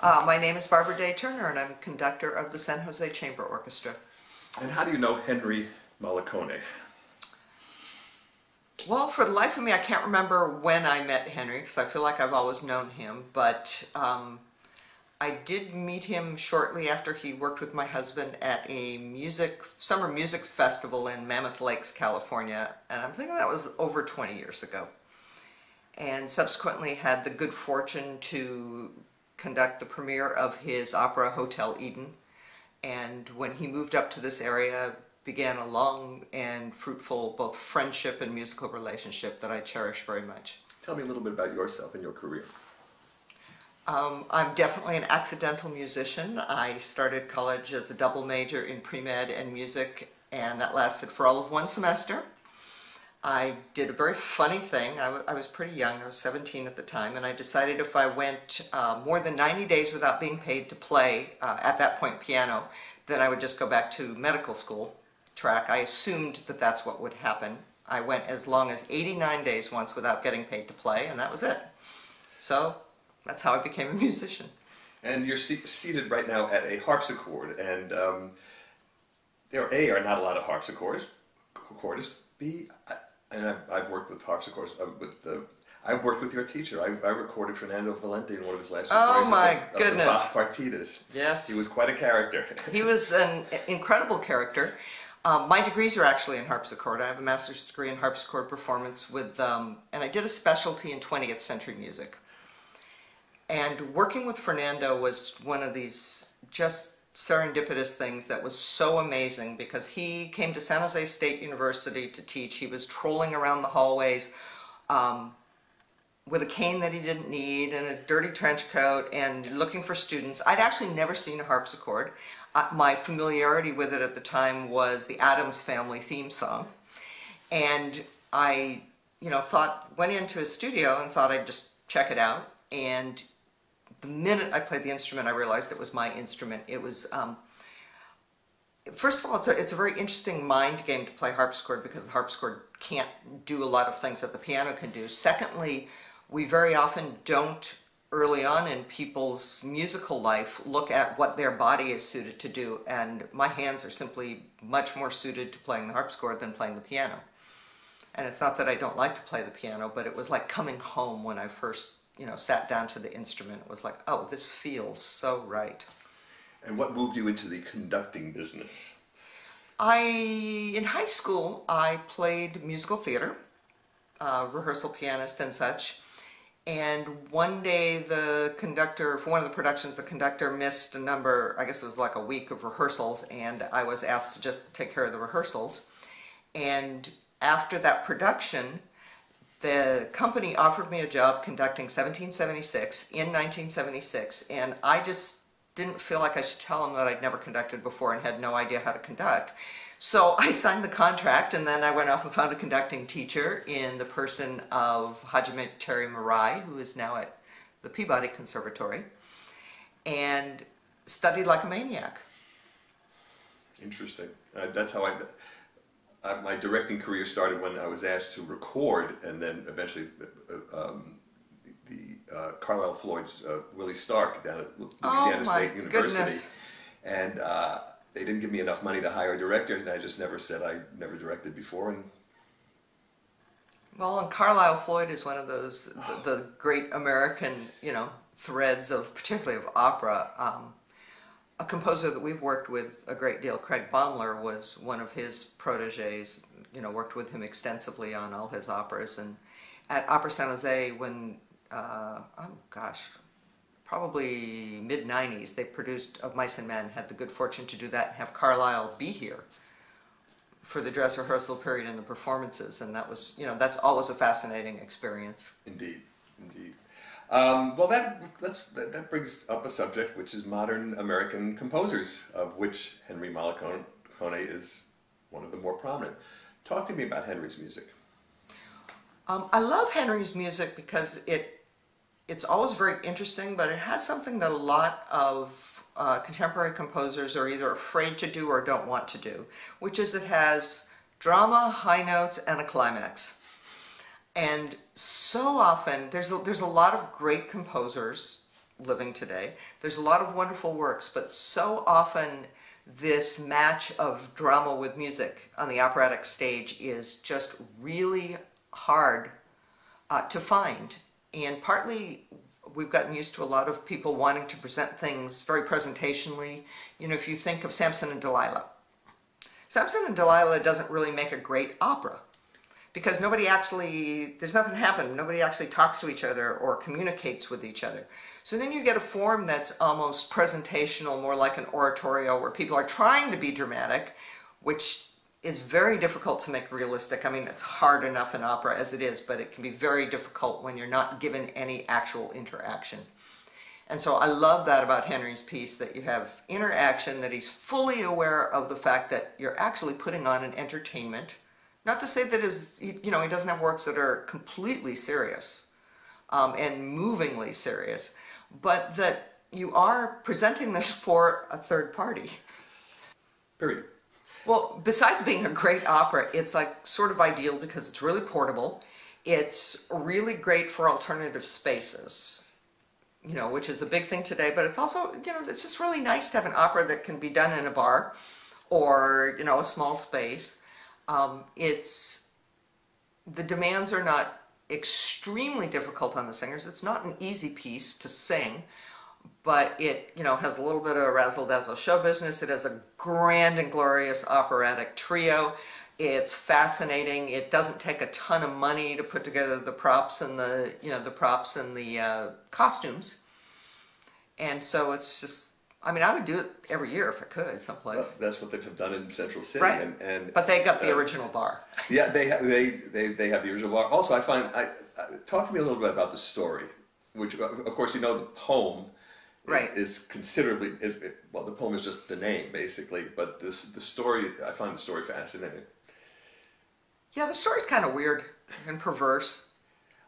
My name is Barbara Day Turner, and I'm conductor of the San Jose Chamber Orchestra. And how do you know Henry Mollicone? Well, for the life of me, I can't remember when I met Henry, because I feel like I've always known him, but I did meet him shortly after he worked with my husband at a summer music festival in Mammoth Lakes, California, and I'm thinking that was over 20 years ago. And subsequently had the good fortune to conduct the premiere of his opera Hotel Eden, and when he moved up to this area began a long and fruitful both friendship and musical relationship that I cherish very much. Tell me a little bit about yourself and your career. I'm definitely an accidental musician. I started college as a double major in pre-med and music, and that lasted for all of one semester. I did a very funny thing. I was pretty young, I was 17 at the time, and I decided if I went more than 90 days without being paid to play, at that point piano, then I would just go back to medical school track. I assumed that that's what would happen. I went as long as 89 days once without getting paid to play, and that was it. So that's how I became a musician. And you're seated right now at a harpsichord, and there are not a lot of harpsichordists. B, and I've worked with harpsichords. I've worked with your teacher. I recorded Fernando Valente in one of his last recordings. Oh my of the goodness! Bach Partitas. Yes, he was quite a character. He was an incredible character. My degrees are actually in harpsichord. I have a master's degree in harpsichord performance with, and I did a specialty in 20th century music. And working with Fernando was one of these just serendipitous things that was so amazing, because he came to San Jose State University to teach. He was trolling around the hallways with a cane that he didn't need and a dirty trench coat and looking for students. I'd actually never seen a harpsichord. My familiarity with it at the time was the Addams Family theme song, and I went into his studio and thought I'd just check it out, and the minute I played the instrument, I realized it was my instrument. It was, first of all, it's a very interesting mind game to play harpsichord, because the harpsichord can't do a lot of things that the piano can do. Secondly, we very often don't, early on in people's musical life, look at what their body is suited to do, and my hands are simply much more suited to playing the harpsichord than playing the piano. And it's not that I don't like to play the piano, but it was like coming home when I first sat down to the instrument. It was like, oh, this feels so right. And what moved you into the conducting business? In high school, I played musical theater, rehearsal pianist and such. And one day the conductor, for one of the productions, the conductor missed a number, I guess it was like a week of rehearsals, and I was asked to just take care of the rehearsals. And after that production, the company offered me a job conducting 1776 in 1976, and I just didn't feel like I should tell them that I'd never conducted before and had no idea how to conduct. So I signed the contract, and then I went off and found a conducting teacher in the person of Hajime Terry Murai, who is now at the Peabody Conservatory, and studied like a maniac. Interesting. That's how my directing career started when I was asked to record, and then eventually Carlisle Floyd's Willie Stark down at Louisiana State University. Goodness. And they didn't give me enough money to hire a director, and I just never said I never directed before. And well, and Carlisle Floyd is one of those the great American threads of, particularly of opera. A composer that we've worked with a great deal, Craig Baumler, was one of his proteges. Worked with him extensively on all his operas. And at Opera San Jose, when probably mid-90s, they produced Of Mice and Men, had the good fortune to do that and have Carlisle be here for the dress rehearsal period and the performances, and that was, that's always a fascinating experience. Indeed, indeed. Well, that brings up a subject, which is modern American composers, of which Henry Mollicone is one of the more prominent. Talk to me about Henry's music. I love Henry's music because it's always very interesting, but it has something that a lot of contemporary composers are either afraid to do or don't want to do, which is it has drama, high notes, and a climax. And so often, there's a lot of great composers living today. There's a lot of wonderful works, but so often this match of drama with music on the operatic stage is just really hard to find. And partly we've gotten used to a lot of people wanting to present things very presentationally. You know, if you think of Samson and Delilah. Samson and Delilah doesn't really make a great opera because nobody actually, there's nothing happening. Nobody actually talks to each other or communicates with each other. So then you get a form that's almost presentational, more like an oratorio, where people are trying to be dramatic, which is very difficult to make realistic. I mean, it's hard enough in opera as it is, but it can be very difficult when you're not given any actual interaction. And so I love that about Henry's piece, that you have interaction, that he's fully aware of the fact that you're actually putting on an entertainment. Not to say that he doesn't have works that are completely serious and movingly serious, but that you are presenting this for a third party. Period. Well, besides being a great opera, it's like sort of ideal because it's really portable. It's really great for alternative spaces, you know, which is a big thing today, but it's also, you know, it's just really nice to have an opera that can be done in a bar or, you know, a small space. The demands are not extremely difficult on the singers. It's not an easy piece to sing, but it, you know, has a little bit of razzle-dazzle show business. It has a grand and glorious operatic trio. It's fascinating. It doesn't take a ton of money to put together the props and the, you know, the props and the costumes. And so it's just, I mean, I would do it every year if I could, someplace. Well, that's what they've done in Central City, right? But they got the original bar. Yeah, they have the original bar. Also, I find, talk to me a little bit about the story, which, of course, you know, the poem is considerably, well, the poem is just the name, basically, but the story, I find the story fascinating. Yeah, the story's kind of weird and perverse.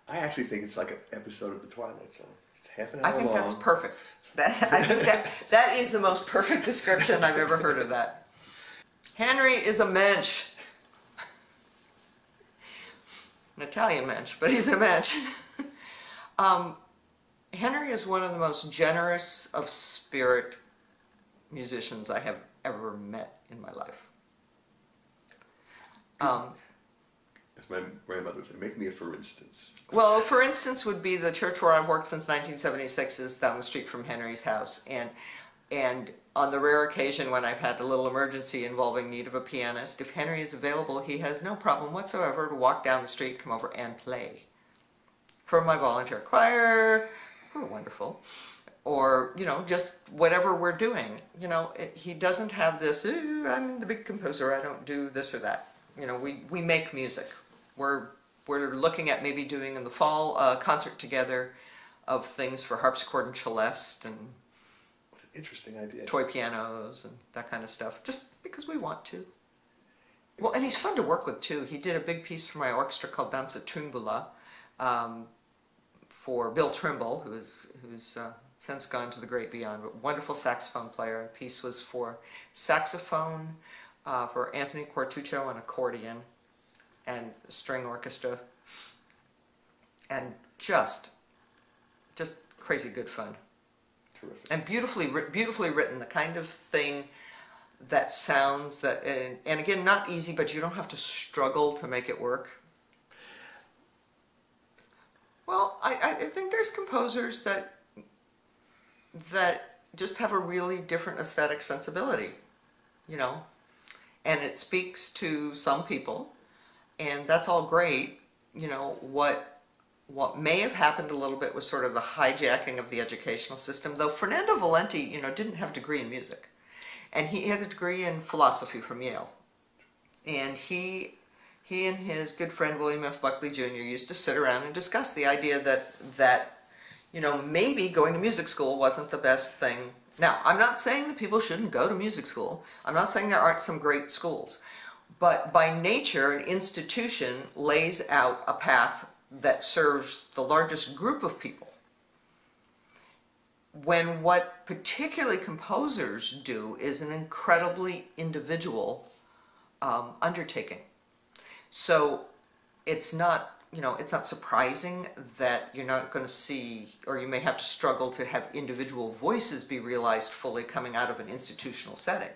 I actually think it's like an episode of The Twilight Zone. It's half an hour long. I think that's perfect. I think that is the most perfect description I've ever heard of that. Henry is a mensch. An Italian mensch, but he's a mensch. Henry is one of the most generous of spirit musicians I have ever met in my life. As my grandmother would say, make me a for instance. Well, for instance would be the church where I've worked since 1976 is down the street from Henry's house. And on the rare occasion when I've had a little emergency involving need of a pianist, if Henry is available, he has no problem whatsoever to walk down the street, come over and play. For my volunteer choir, oh, wonderful. Or, you know, just whatever we're doing. You know, he doesn't have this, I'm the big composer, I don't do this or that. You know, we make music. We're looking at maybe doing in the fall a concert together of things for harpsichord and celeste and what an interesting idea. Toy pianos and that kind of stuff, just because we want to. Well, and he's fun to work with too. He did a big piece for my orchestra called Danza Trimbula for Bill Trimble, who's since gone to the great beyond, but wonderful saxophone player. A piece was for saxophone, for Anthony Quartuccio on accordion, and string orchestra, and just crazy good fun. Terrific. And beautifully written, the kind of thing that sounds that, and again, not easy, but you don't have to struggle to make it work. Well, I think there's composers that just have a really different aesthetic sensibility, you know, and it speaks to some people. And that's all great. You know, what may have happened a little bit was sort of the hijacking of the educational system, though Fernando Valenti, you know, didn't have a degree in music. And he had a degree in philosophy from Yale. And he and his good friend William F. Buckley Jr. used to sit around and discuss the idea that you know, maybe going to music school wasn't the best thing. Now, I'm not saying that people shouldn't go to music school. I'm not saying there aren't some great schools. But by nature, an institution lays out a path that serves the largest group of people. When what particularly composers do is an incredibly individual undertaking. So it's not you know, it's not surprising that you're not going to see, or you may have to struggle to have individual voices be realized fully coming out of an institutional setting.